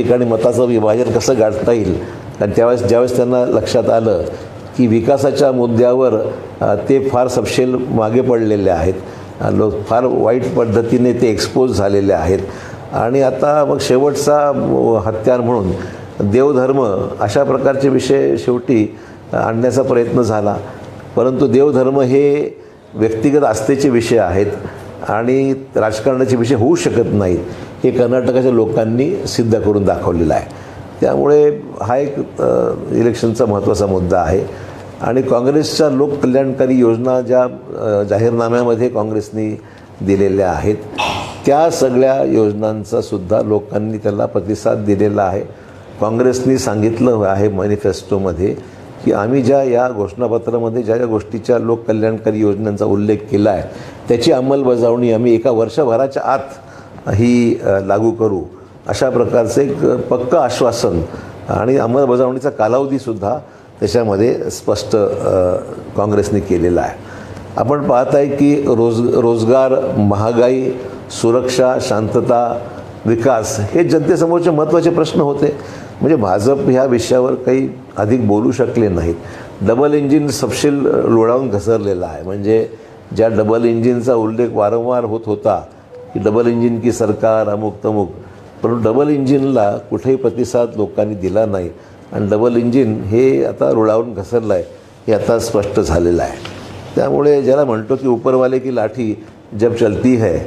ठिकाणी मताचं विभाजन कसं गाठता येईल. आणि ज्यावेळेस त्यांना लक्षात आलं की विकासाच्या मुद्द्यावर ते फार सपशेल मागे पडलेले आहेत, लोक फार वाईट पद्धतीने ते एक्सपोज झालेले आहेत. आणि आता मग शेवटचा हत्यार म्हणून देवधर्म अशा प्रकारचे विषय शेवटी आणण्याचा प्रयत्न झाला. परंतु देवधर्म हे व्यक्तिगत आस्थेचे विषय आहेत आणि राजकारणाचे विषय होऊ शकत नाहीत, हे कर्नाटकाच्या लोकांनी सिद्ध करून दाखवलेलं आहे. त्यामुळे हा एक इलेक्शनचा महत्त्वाचा मुद्दा आहे. आणि काँग्रेसच्या लोककल्याणकारी योजना ज्या जाहीरनाम्यामध्ये काँग्रेसनी दिलेल्या आहेत, त्या सगळ्या योजनांचा सुद्धा लोकांनी त्याला प्रतिसाद दिलेला आहे. काँग्रेसनी सांगितलं आहे मॅनिफेस्टोमध्ये की आम्ही ज्या या घोषणापत्रामध्ये ज्या गोष्टीच्या लोककल्याणकारी योजनांचा उल्लेख केला आहे त्याची अंमलबजावणी आम्ही एका वर्षभराच्या आत ही लागू करू, अशा प्रकारचं एक पक्कं आश्वासन आणि अंमलबजावणीचा कालावधीसुद्धा त्याच्यामध्ये स्पष्ट काँग्रेसने केलेला आहे. आपण पाहत आहे की रोजगार, महागाई, सुरक्षा, शांतता, विकास हे जनतेसमोरचे महत्त्वाचे प्रश्न होते. म्हणजे भाजप ह्या विषयावर काही अधिक बोलू शकले नाहीत. डबल इंजिन सपशेल लोळावून घसरलेला आहे. म्हणजे ज्या डबल इंजिनचा उल्लेख वारंवार होत होता की डबल इंजिन की सरकार अमुक तमुक, परंतु डबल इंजिनला कुठेही प्रतिसाद लोकांनी दिला नाही आणि डबल इंजिन हे आता रुळावून घसरलं आहे हे आता स्पष्ट झालेलं आहे. त्यामुळे ज्याला म्हणतो की ऊपरवाले की लाठी जब चलती है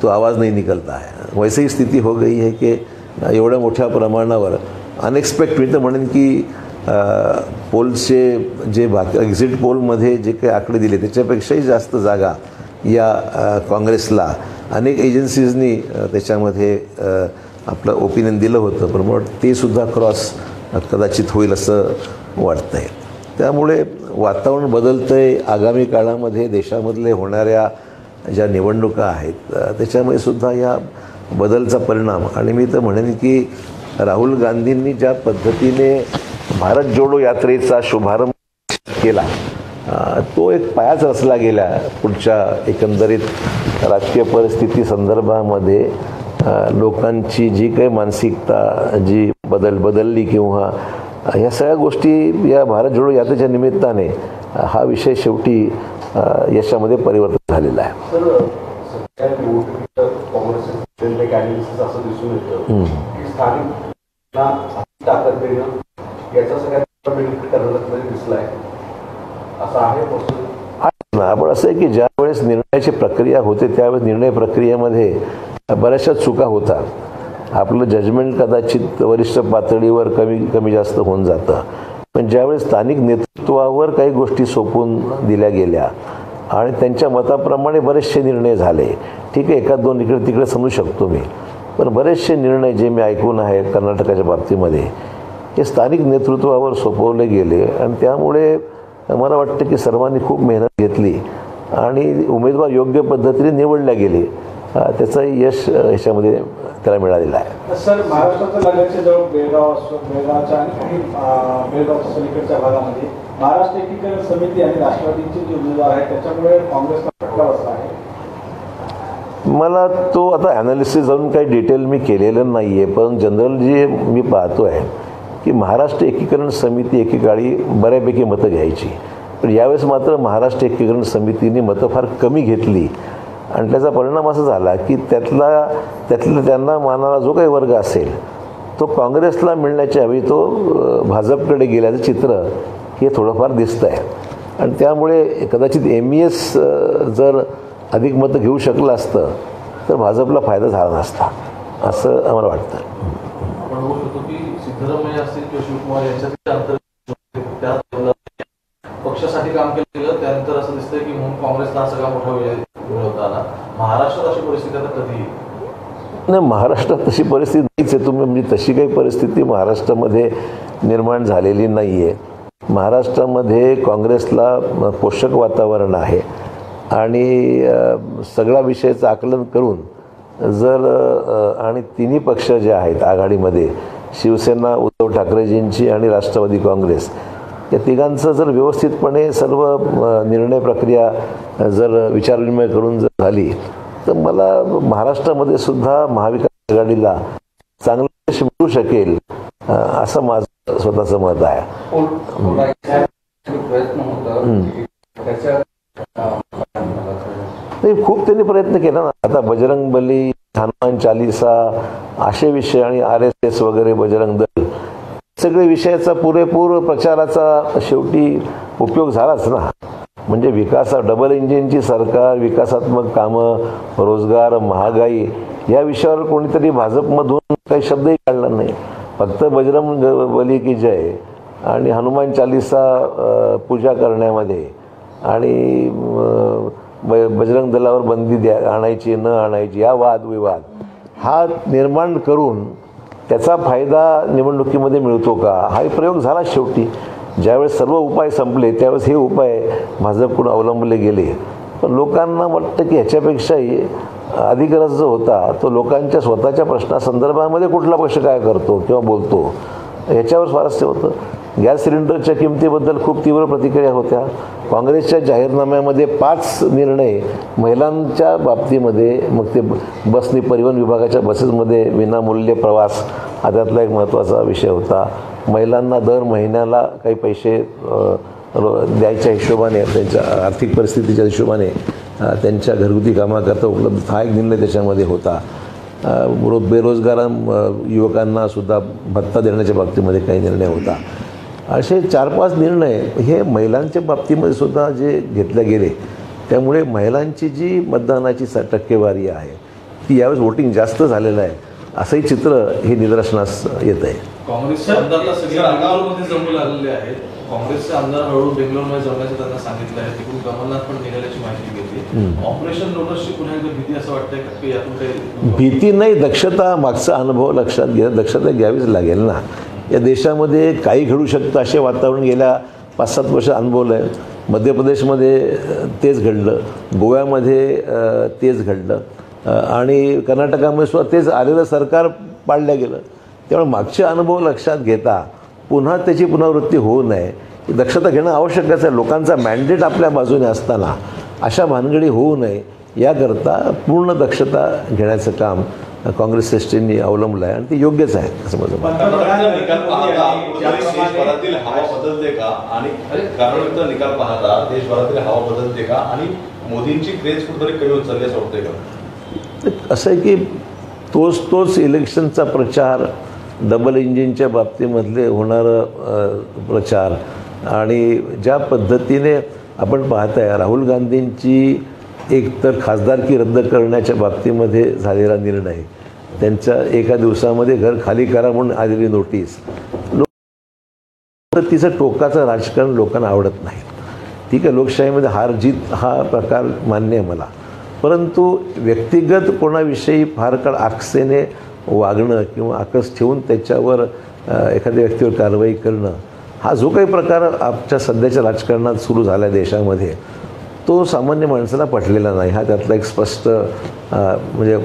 तो आवाज़ नहीं निकलता है, वैसे ही स्थिती हो गई है की एवढ्या मोठ्या प्रमाणावर अनएक्सपेक्ट मी तर म्हणेन की पोलचे जे एक्झिट पोलमध्ये जे काही आकडे दिले त्याच्यापेक्षाही जास्त जागा या काँग्रेसला अनेक एजन्सीजनी त्याच्यामध्ये आपलं ओपिनियन दिलं होतं, पण मग ते सुद्धा क्रॉस कदाचित होईल असं वाटतं आहे. त्यामुळे वातावरण बदलतं आहे. आगामी काळामध्ये देशामधले होणाऱ्या ज्या निवडणुका आहेत त्याच्यामध्ये सुद्धा या बदलचा परिणाम. आणि मी तर म्हणेन की राहुल गांधींनी ज्या पद्धतीने भारत जोडो यात्रेचा शुभारंभ केला तो एक पायाच रचला गेला पुढच्या एकंदरीत राजकीय परिस्थिती संदर्भामध्ये. लोकांची जी काही मानसिकता जी बदलली किंवा ह्या सगळ्या गोष्टी या भारत जोडो यात्रेच्या निमित्ताने हा विषय शेवटी यशामध्ये परिवर्तन झालेला आहे. आपण असं आहे की ज्या वेळेस निर्णयाची प्रक्रिया होते त्यावेळेस निर्णय प्रक्रियेमध्ये बऱ्याचशा चुका होतात. आपलं जजमेंट कदाचित वरिष्ठ पातळीवर कमी जास्त होऊन जातं, पण ज्यावेळेस स्थानिक नेतृत्वावर काही गोष्टी सोपवून दिल्या गेल्या आणि त्यांच्या मताप्रमाणे बरेचसे निर्णय झाले. ठीक आहे, एखाद दोन इकडे तिकडे समजू शकतो मी, पण बरेचसे निर्णय जे मी ऐकून आहे कर्नाटकाच्या बाबतीमध्ये हे स्थानिक नेतृत्वावर सोपवले गेले. आणि त्यामुळे मला वाटतं की सर्वांनी खूप मेहनत घेतली आणि उमेदवार योग्य पद्धतीने निवडल्या गेले. त्याचं यश ह्याच्यामध्ये त्याला मिळालेलं आहे. सर, महाराष्ट्राच्या लगतच्या जवळ बेळगावच्या आणि काही बेळगावच्या सलीकडच्या भागामध्ये महाराष्ट्र एकीकरण समिती आणि राष्ट्रवादीचे जे उमेदवार आहेत त्याच्यामुळे काँग्रेसला फटका बसला आहे. मला तो आता ॲनालिसिस जाऊन काही डिटेल मी केलेलं नाही आहे, पण जनरल जे मी पाहतो आहे की महाराष्ट्र एकीकरण समिती एकेकाळी बऱ्यापैकी मतं घ्यायची, पण यावेळेस मात्र महाराष्ट्र एकीकरण समितीने मतं फार कमी घेतली आणि त्याचा परिणाम असा झाला की त्यातला त्यांना मानणारा जो काही वर्ग असेल तो काँग्रेसला मिळण्याच्या ऐवजी तो भाजपकडे गेल्याचं चित्र हे थोडंफार दिसतं आहे. आणि त्यामुळे कदाचित MES जर अधिक मतं घेऊ शकलं असतं तर भाजपला फायदा झाला नसता असं आम्हाला वाटतं. आपण बोलू शकतो की सिद्धरामय्या असतील किंवा शिवकुमार यांच्या पक्षासाठी काम केलं, त्यानंतर असं दिसतंय की म्हणून काँग्रेसला हा सगळा मोठा विजय मिळवता आला. महाराष्ट्रात अशी परिस्थिती आता कधी नाही, महाराष्ट्रात तशी परिस्थिती नाहीच आहे. तुम्ही म्हणजे तशी काही परिस्थिती महाराष्ट्रामध्ये निर्माण झालेली नाही आहे. महाराष्ट्रामध्ये काँग्रेसला पोषक वातावरण आहे आणि सगळ्या विषयाचं आकलन करून जर आणि तिन्ही पक्ष जे आहेत आघाडीमध्ये शिवसेना, उद्धव ठाकरेजींची आणि राष्ट्रवादी काँग्रेस या तिघांचं जर व्यवस्थितपणे सर्व निर्णय प्रक्रिया जर विचारविनिमय करून जर झाली तर मला महाराष्ट्रामध्ये सुद्धा महाविकास आघाडीला चांगलं यश मिळू शकेल असं माझं स्वतःचं मत आहे. प्रयत्न होता त्याच्या खूप त्यांनी प्रयत्न केला ना. आता बजरंगबली, हनुमान चालीसा असे विषय आणि RSS वगैरे, बजरंग दल, सगळे विषयाचा पुरेपूर प्रचाराचा शेवटी उपयोग झालाच ना. म्हणजे डबल इंजिनची सरकार, विकासात्मक कामं, रोजगार, महागाई या विषयावर कोणीतरी भाजपमधून काही शब्दही काढला नाही. फक्त बजरंग बली की जय आणि हनुमान चालीसा पूजा करण्यामध्ये आणि बजरंग दलावर बंदी आणायची न आणायची या वादविवाद हा निर्माण करून त्याचा फायदा निवडणुकीमध्ये मिळतो का, हा प्रयोग झाला. शेवटी ज्यावेळेस सर्व उपाय संपले त्यावेळेस हे उपाय भाजपकडून अवलंबले गेले. पण लोकांना वाटतं की ह्याच्यापेक्षाही अधिक रस जो होता तो लोकांच्या स्वतःच्या प्रश्नासंदर्भामध्ये कुठला पक्ष काय करतो किंवा बोलतो ह्याच्यावर स्वारस्य होतं. गॅस सिलेंडरच्या किमतीबद्दल खूप तीव्र प्रतिक्रिया होत्या. काँग्रेसच्या जाहीरनाम्यामध्ये 5 निर्णय महिलांच्या बाबतीमध्ये, मग ते बसनी, परिवहन विभागाच्या बसेसमध्ये विनामूल्य प्रवास हा त्यातला एक महत्त्वाचा विषय होता. महिलांना दर महिन्याला काही पैसे द्यायच्या हिशोबाने, त्यांच्या आर्थिक परिस्थितीच्या हिशोबाने त्यांच्या घरगुती कामाकरता उपलब्ध हा एक निर्णय त्याच्यामध्ये होता. बेरोजगार युवकांना सुद्धा भत्ता देण्याच्या बाबतीमध्ये काही निर्णय होता. असे 4-5 निर्णय हे महिलांच्या बाबतीमध्ये सुद्धा जे घेतले गेले. त्यामुळे महिलांची जी मतदानाची टक्केवारी आहे ती यावेळेस वोटिंग जास्त झालेलं आहे असंही चित्र हे निदर्शनास येत आहे. काँग्रेसचे आमदारला सगळे बेंगलोरमध्ये जमू लागलेले आहेत. काँग्रेसचे आमदार हळूहळू बेंगलोरमध्ये जमण्याचं त्यांना सांगितलं आहे. तिकडून कमलनाथ पण निघाल्याची माहिती घेतली. ऑपरेशन लोटसची पुन्हा एकदा भीती असं वाटतंय का की यातून काही भीती नाही, दक्षता, मागचा अनुभव लक्षात घ्या. दक्षता घ्यावीच लागेल ना. या देशामध्ये काही घडू शकतं असे वातावरण गेल्या 5-7 वर्ष अनुभवलं आहे. मध्य प्रदेशमध्ये तेच घडलं, गोव्यामध्ये तेच घडलं आणि कर्नाटकामध्ये सुद्धा तेच आलेलं सरकार पाडलं गेलं. त्यामुळे मागचे अनुभव लक्षात घेता पुन्हा त्याची पुनरावृत्ती होऊ नये, दक्षता घेणं आवश्यकच आहे. लोकांचा मॅन्डेट आपल्या बाजूने असताना अशा भानगडी होऊ नये याकरता पूर्ण दक्षता घेण्याचं काम काँग्रेस श्रेष्ठींनी अवलंबलं आहे आणि ते योग्यच आहे असं माझं मत. देशभरातील हवा बदलते का आणि कारणयुक्त निकाल पाहता देशभरातील हवा बदलते का आणि मोदींची क्रेज कुठेतरी कमी होत चालली असं वाटतंय का? असं आहे की तोच इलेक्शनचा प्रचार, डबल इंजिनच्या बाबतीमधले होणारं प्रचार आणि ज्या पद्धतीने आपण पाहत आहे राहुल गांधींची एकतर खासदारकी रद्द करण्याच्या बाबतीमध्ये झालेला निर्णय, त्यांच्या एका दिवसामध्ये घर खाली करा म्हणून आलेली नोटीस, तिचं टोकाचं राजकारण लोकांना आवडत नाही. ठीक आहे, लोकशाहीमध्ये हार जीत हा प्रकार मान्य आहे मला, परंतु व्यक्तिगत कोणाविषयी फार काळ आकसेने वागणं किंवा आकस ठेवून त्याच्यावर एखाद्या व्यक्तीवर कारवाई करणं हा जो काही प्रकार आमच्या सध्याच्या राजकारणात सुरू झाला आहे देशामध्ये तो सामान्य माणसाला पटलेला नाही. हा त्यातला एक स्पष्ट म्हणजे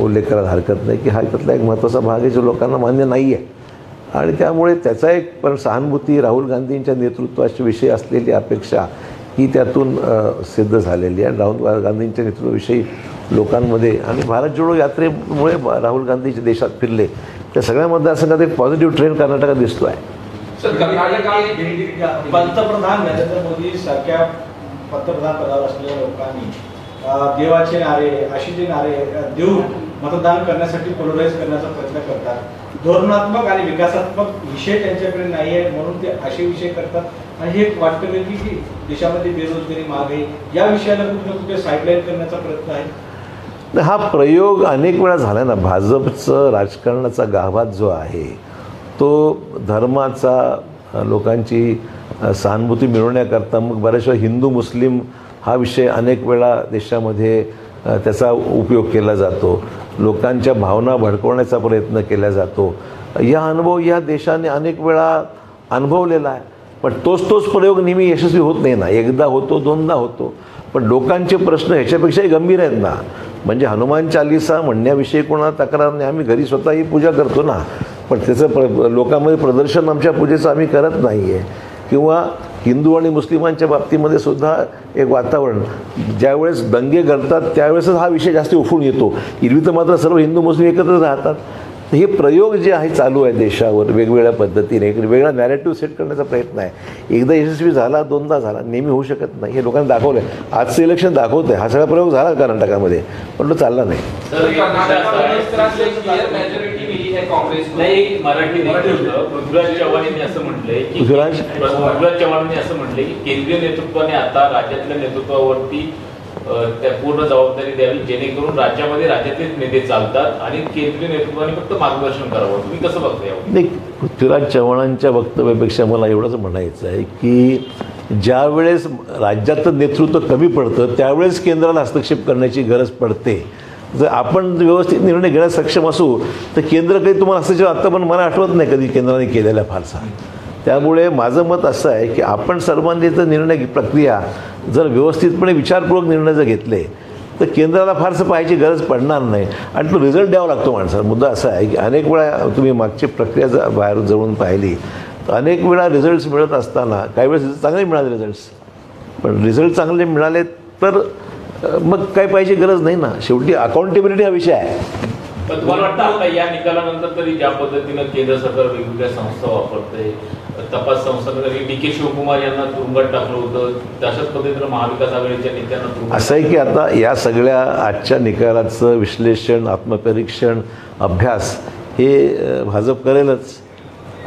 उल्लेख करायला हरकत नाही की हा त्यातला एक महत्त्वाचा भाग आहे जो लोकांना मान्य नाही आहे आणि त्यामुळे त्याचा एक पण सहानुभूती राहुल गांधींच्या नेतृत्वाच्या विषयी असलेली अपेक्षा ही त्यातून सिद्ध झालेली आहे. राहुल गांधींच्या नेतृत्वाविषयी लोकांमध्ये आणि भारत जोडो यात्रेमुळे राहुल गांधीच्या देशात फिरले त्या सगळ्या मतदारसंघात एक पॉझिटिव्ह ट्रेंड कर्नाटकात दिसतो आहे. पंतप्रधान नरेंद्र मोदी सारख्या पंतप्रधान पदावर असलेल्या लोकांनी देवाचे नारे, आशीचे नारे देऊन मतदान करण्यासाठी पोलराईज करण्याचा प्रयत्न करतात. धोरणात्मक आणि विकासात्मक विषय त्यांच्याकडे नाही आहेत म्हणून ते असे विषय करतात आणि हे वाटतं की देशामध्ये बेरोजगारी, महागाई या विषयाला कुठे कुठे साईडलाईन करण्याचा प्रयत्न आहे. हा प्रयोग अनेक वेळा झाला ना. भाजपचं राजकारणाचा गाभा जो आहे तो धर्माचा, लोकांची सहानुभूती मिळवण्याकरता मग बऱ्याच वेळा हिंदू मुस्लिम हा विषय अनेक वेळा देशामध्ये त्याचा उपयोग केला जातो. लोकांच्या भावना भडकवण्याचा प्रयत्न केला जातो. या अनुभव या देशाने अनेक वेळा अनुभवलेला आहे. पण तोच प्रयोग नेहमी यशस्वी होत नाही ना. एकदा होतो, दोनदा होतो, पण लोकांचे प्रश्न ह्याच्यापेक्षाही गंभीर आहेत ना. म्हणजे हनुमान चालीसा म्हणण्याविषयी कोणाला तक्रार नाही, आम्ही घरी स्वतःही पूजा करतो ना, पण त्याचं लोकांमध्ये प्रदर्शन आमच्या पूजेचं आम्ही करत नाही आहे. किंवा हिंदू आणि मुस्लिमांच्या बाबतीमध्ये सुद्धा एक वातावरण, ज्यावेळेस दंगे घडतात त्यावेळेसच हा विषय जास्त उफून येतो. एरवी तर मात्र सर्व हिंदू मुस्लिम एकत्र राहतात. हे प्रयोग जे आहे चालू आहे देशावर वेगवेगळ्या पद्धतीने एक वेगळा नॅरेटिव्ह सेट करण्याचा प्रयत्न आहे. एकदा यशस्वी झाला, दोनदा झाला, नेहमी होऊ शकत नाही. हे लोकांनी दाखवलं आहे. आजचं इलेक्शन दाखवतं आहे. हा सगळा प्रयोग झाला कर्नाटकामध्ये, पण तो चालला नाही. नाही, मराठी होतं. पृथ्वीराज चव्हाण यांनी असं म्हटलंय की पृथ्वीराज चव्हाणांनी असं म्हटलंय की केंद्रीय नेतृत्वाने आता राज्यातल्या नेतृत्वावरती त्या पूर्ण जबाबदारी द्यावी, जेणेकरून राज्यातलेच नेते चालतात आणि केंद्रीय नेतृत्वाने फक्त मार्गदर्शन करावं. तुम्ही कसं बघताय? नाही, पृथ्वीराज चव्हाणांच्या वक्तव्यापेक्षा मला एवढंच म्हणायचं आहे की ज्या वेळेस राज्याचं नेतृत्व कमी पडतं त्यावेळेस केंद्राला हस्तक्षेप करण्याची गरज पडते. जर आपण व्यवस्थित निर्णय घेण्यास सक्षम असू तर केंद्र काही तुम्हाला हस्तक्षेप आत्ता पण मला आठवत नाही कधी केंद्राने केलेला फारसा. त्यामुळे माझं मत असं आहे की आपण सर्वांनी जर निर्णय प्रक्रिया जर व्यवस्थितपणे विचारपूर्वक निर्णय जर घेतले तर केंद्राला फारसं पाहायची गरज पडणार नाही आणि तो रिझल्ट द्यावा लागतो माणसाला. मुद्दा असा आहे की अनेक वेळा तुम्ही मागची प्रक्रिया जर बाहेरून जवळून पाहिली तर अनेक वेळा रिझल्ट्स मिळत असताना काही वेळेस चांगले मिळाले रिझल्ट्स, पण रिझल्ट चांगले मिळाले तर मग काय पाहिजे गरज नाही ना. शेवटी अकाउंटेबिलिटी हा विषय आहे. पण तुम्हाला वाटतं आता या निकालानंतर तरी ज्या पद्धतीनं केंद्र सरकार वेगवेगळ्या संस्था वापरते, तपास संस्थांनी DK शिवकुमार यांना तुरुंगात टाकलं होतं, तशाच पद्धतीनं महाविकास आघाडीच्या नेत्यांना तुरुंगात. असं आहे की आता या सगळ्या आजच्या निकालाचं विश्लेषण, आत्मपरीक्षण, अभ्यास हे भाजप करेलच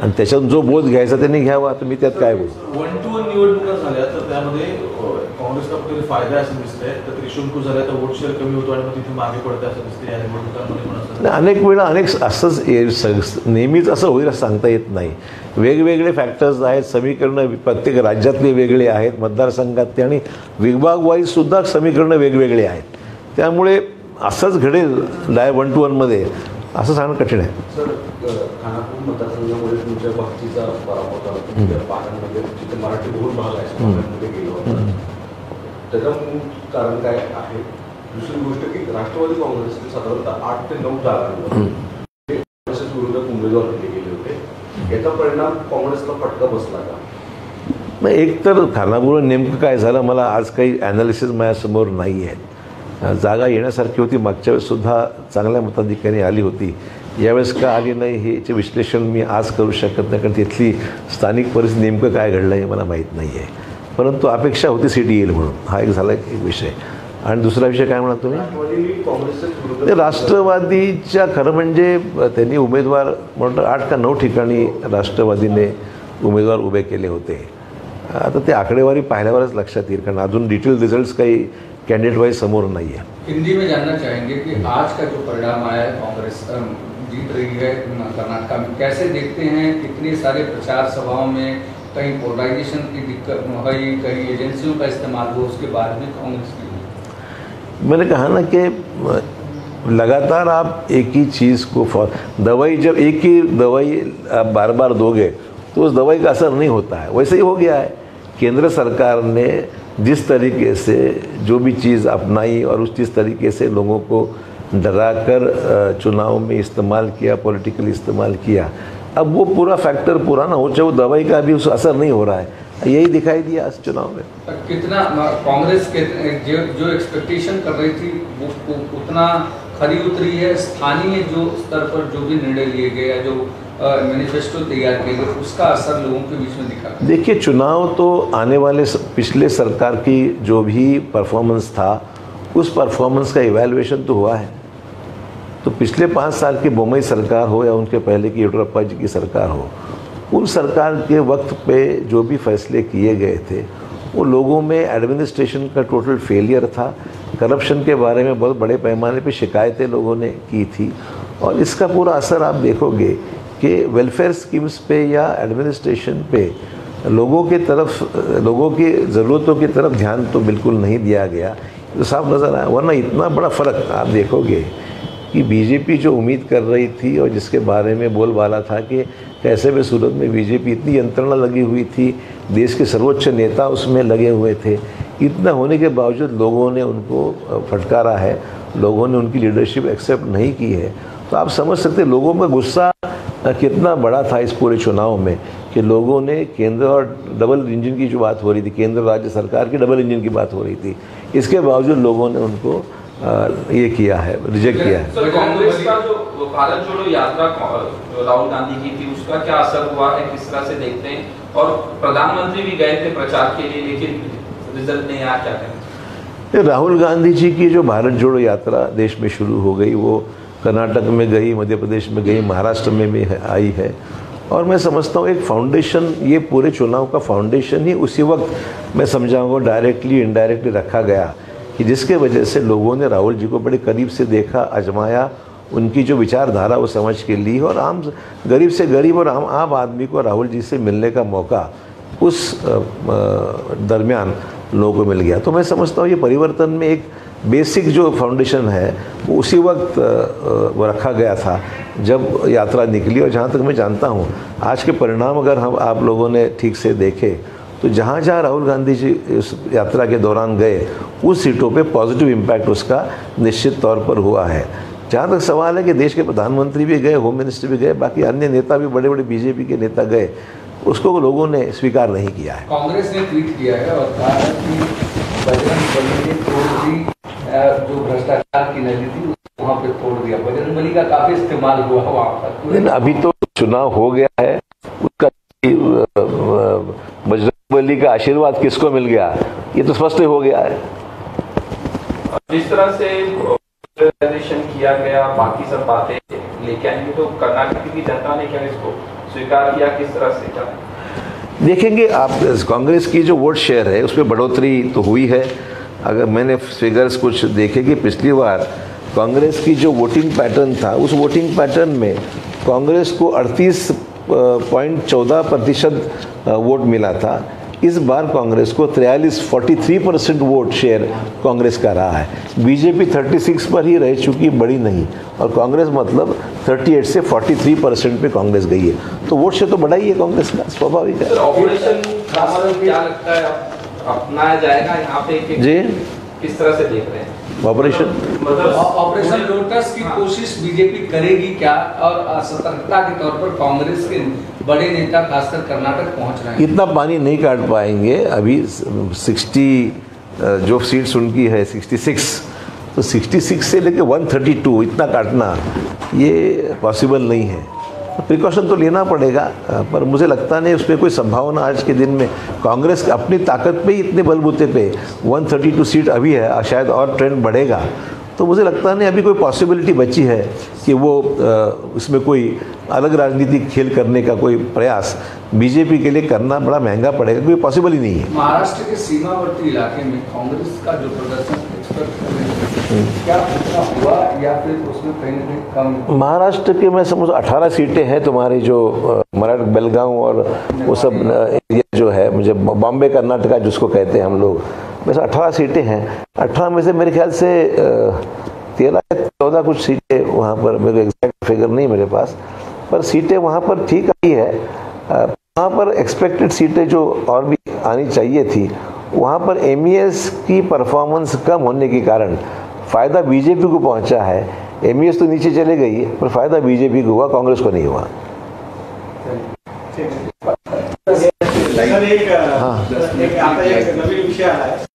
आणि त्याच्यातून जो बोध घ्यायचा त्यांनी घ्यावा. तर मी त्यात काय बोलू. 1-to-1 निवडणुका झाल्या तर त्यामध्ये काँग्रेसला कुठेतरी फायदा असं दिसतंय, तर त्रिशंकू झाल्या तर वोट शेअर कमी होतो आणि मग तिथे मागे पडतं असं दिसते या निवडणुकांमध्ये. पण असं अनेक वेळा असंच नेहमीच असं होईल असं सांगता येत नाही. वेगवेगळे फॅक्टर्स आहेत, समीकरणं प्रत्येक राज्यातले वेगळे आहेत, मतदारसंघातले आणि विभाग वाईजसुद्धा समीकरणं वेगवेगळे आहेत. त्यामुळे असंच घडेल 1-to-1मध्ये असं सांगणं कठीण आहे. सर, खानापूर मतदारसंघामध्ये तुमच्या बाबतीचा पराभव झाला. तुमच्या भागांमध्ये जिथे मराठी बहुल भाग आहे भागांमध्ये गेलो होता. त्याचं मूळ कारण काय आहे? दुसरी गोष्ट की राष्ट्रवादी काँग्रेसने साधारणतः 8 ते 9 जागांवर काँग्रेसच्या विरोधात उमेदवार दिले गेले होते. याचा परिणाम काँग्रेसला फटका बसला का? नाही, एक तर खानापूर नेमकं काय झालं मला आज काही ॲनालिसिस माझ्यासमोर नाही आहे. जागा येण्यासारखी होती, मागच्या वेळेससुद्धा चांगल्या मताधिकारी आली होती, यावेळेस का आली नाही हेचे विश्लेषण मी आज करू शकत नाही, कारण तिथली स्थानिक परिस्थिती नेमकं काय घडलं हे मला माहीत नाही आहे. परंतु अपेक्षा होती सीट येईल म्हणून, हा एक झाला एक विषय. आणि दुसरा विषय काय म्हणा तुम्ही? ते राष्ट्रवादीच्या खरं म्हणजे त्यांनी उमेदवार म्हणतो 8 का 9 ठिकाणी राष्ट्रवादीने उमेदवार उभे केले होते. आता ते आकडेवारी पाहिल्यावरच लक्षात येईल, कारण अजून डिटेल रिझल्ट्स काही कैंडिडेट वाइज समोर नहीं है. हिंदी में जानना चाहेंगे कि आज का जो परिणाम आया है, कांग्रेस जीत रही है कर्नाटक में, कैसे देखते हैं? कितने सारे प्रचार सभाओं में कहीं पोलराइजेशन की दिक्कत हुई, कहीं एजेंसियों का इस्तेमाल हुआ, उसके बाद भी कांग्रेस की. मैंने कहा ना कि लगातार आप एक ही चीज़ को दवाई, जब एक ही दवाई आप बार बार दोगे तो उस दवाई का असर नहीं होता है. वैसे ही हो गया है. केंद्र सरकार ने जिस तरीके से जो भी चीज़ अपनाई और जिस तरीके से लोगों को डराकर चुनाव में इस्तेमाल किया, पॉलिटिकल इस्तेमाल किया, अब वो पूरा फैक्टर पूरा ना हो, चाहे वो दवाई का भी उस असर नहीं हो रहा है. यही दिखाई दिया इस चुनाव में. कितना कांग्रेस के जो एक्सपेक्टेशन कर रही थी वो उतना खरी उतरी है? स्थानीय जो स्तर पर जो भी निर्णय लिए गए या जो मैनिफेस्टो तैयार किए गए, उसका असर लोगों के बीच में दिखा? देखिए, चुनाव तो आने वाले पिछले सरकार की जो भी परफॉर्मेंस था उस परफॉर्मेंस का इवैल्यूएशन तो हुआ है. तो पिछले 5 साल की बोम्मई सरकार हो या उनके पहले की येडियुरप्पा जी की सरकार हो, उन सरकार के वक्त पे जो भी फैसले किए गए थे वो लोगों में एडमिनिस्ट्रेशन का टोटल फेलियर था. करप्शन के बारे में बहुत बड़े पैमाने पे शिकायतें लोगों ने की थी और इसका पूरा असर आप देखोगे कि वेलफेयर स्कीम्स पे या एडमिनिस्ट्रेशन पे लोगों के तरफ, लोगों की ज़रूरतों की तरफ ध्यान तो बिल्कुल नहीं दिया गया. तो साफ नज़र आया. वरना इतना बड़ा फ़र्क आप देखोगे कि बीजेपी जो उम्मीद कर रही थी और जिसके बारे में बोलबाला था कि कैसे भी सूरत में बीजेपी इतनी यंत्रणा लगी हुई थी, देश के सर्वोच्च नेता उसमें लगे हुए थे, इतना होने के बावजूद लोगों ने उनको फटकारा है, लोगों ने उनकी लीडरशिप एक्सेप्ट नहीं की है. तो आप समझ सकते लोगों का गुस्सा कितना बड़ा था इस पूरे चुनाव में कि लोगों ने केंद्र और डबल इंजन की जो बात हो रही थी, केंद्र राज्य सरकार की डबल इंजन की बात हो रही थी, इसके बावजूद लोगों ने उनको ये किया है, रिजेक्ट किया है। सर, कांग्रेस का जो भारत जोड़ो यात्रा जो राहुल गांधी की थी उसका क्या असर हुआ है, किस तरह से देखते हैं? और प्रधानमंत्री भी गए थे प्रचार के लिए लेकिन रिजल्ट नहीं आया, क्या कहें? राहुल गांधी जी की जो भारत जोड़ो यात्रा देश में शुरू हो गई, वो कर्नाटक में गई, मध्य प्रदेश में गई, महाराष्ट्र में भी आई है। और मैं समझता हूँ एक फाउंडेशन, ये पूरे चुनाव का फाउंडेशन ही उसी वक्त मैं समझाऊंगा डायरेक्टली इनडायरेक्टली रखा गया कि जिसके वजह से लोगों ने राहुल जी को बड़े करीब से देखा, आजमाया, उनकी जो विचारधारा वो समझ के ली और आम गरीब से गरीब और आम आदमी को राहुल जी से मिलने का मौका उस दरमियान लोगों को मिल गया। तो मैं समझता हूँ ये परिवर्तन में एक बेसिक जो फाउंडेशन है वो उसी वक्त वो रखा गया था जब यात्रा निकली। और जहाँ तक मैं जानता हूँ आज के परिणाम अगर हम आप लोगों ने ठीक से देखे तो जहाँ जहाँ राहुल गांधी जी इस यात्रा के दौरान गए उस सीटों पे पॉजिटिव इम्पैक्ट उसका निश्चित तौर पर हुआ है। जहाँ तक सवाल है कि देश के प्रधानमंत्री भी गए, होम मिनिस्टर भी गए, बाकी अन्य नेता भी, बड़े बड़े बीजेपी के नेता गए, उसको लोगों ने स्वीकार नहीं किया है। कांग्रेस ने ट्वीट किया है और कहा है कि बजरंग बली ने तोड़ दी जो भ्रष्टाचार की नदी थी, वहाँ पे तोड़ दिया। बजरंग बली का काफी इस्तेमाल हुआ वहाँ पर। लेकिन अभी तो चुनाव हो गया है, उसका बजरंग बली का आशीर्वाद किसको मिल गया ये तो स्पष्ट हो गया है। जिस तरह से किया गया, बाकी सब बातें लेके आएंगे, तो कर्नाटक की जनता ने क्या इसको स्वीकार किया, किस तरह से क्या देखेंगे आप? कांग्रेस की जो वोट शेयर है उसमें बढ़ोतरी तो हुई है। अगर मैंने फिगर्स कुछ देखे कि पिछली बार कांग्रेस की जो वोटिंग पैटर्न था उस वोटिंग पैटर्न में कांग्रेस को 38.14% वोट मिला था। इस बार कांग्रेस को 43% वोट शेयर कांग्रेस का रहा है। बीजेपी 36 पर ही रह चुकी, बड़ी नहीं, और कांग्रेस मतलब 38 से 43% पे कांग्रेस गई है। तो वोट शेयर तो बढ़ा ही है कांग्रेस का, स्वाभाविक है। ऑपरेशन क्या लगता है अपनाया जाएगा यहाँ पे जी, किस तरह से देख रहे हैं ऑपरेशन? मतलब ऑपरेशन लोटस की कोशिश बीजेपी करेगी क्या? और सतर्कता के तौर पर कांग्रेस के बड़े नेता खासकर कर्नाटक पहुंच रहे हैं। इतना पानी नहीं काट पाएंगे अभी। 60 जो सीट्स उनकी है 66, तो 66 से लेकर 132 इतना काटना ये पॉसिबल नहीं है। प्रिकॉशन तो लेना पड़ेगा, पर मुझे लगता नहीं उस पर कोई संभावना आज के दिन में। कांग्रेस अपनी ताकत पे ही इतने बलबूते पे 132 सीट अभी है, शायद और ट्रेंड बढ़ेगा। तो मुझे लगता नहीं अभी कोई पॉसिबिलिटी बची है कि वो इसमें कोई अलग राजनीतिक खेल करने का कोई प्रयास बीजेपी के लिए करना बड़ा महंगा पड़ेगा, कोई पॉसिबल ही नहीं है। महाराष्ट्र के सीमावर्ती इलाके में कांग्रेस का जो प्रदर्शन क्या हुआ या फिर उसमें कहीं न कहीं कम? महाराष्ट्र के मैं समझ 18 सीटें हैं तुम्हारी, जो मराठ, बेलगांव और वो सब एरिया जो है, मुझे बॉम्बे कर्नाटका जिसको कहते हैं हम लोग, वैसे 18 सीटें हैं। 18 में से मेरे ख्याल से 13-14 कुछ सीटें वहाँ पर, मेरे एग्जैक्ट फिगर नहीं मेरे पास, पर सीटें वहाँ पर ठीक आई है। वहाँ पर एक्सपेक्टेड सीटें जो और भी आनी चाहिए थी, वहाँ पर MES की परफॉर्मेंस कम होने के कारण फ़ायदा बीजेपी को पहुँचा है। MES तो नीचे चले गई पर फ़ायदा बीजेपी को हुआ, कांग्रेस को नहीं हुआ। एक आता एक नवीन विषय आला है।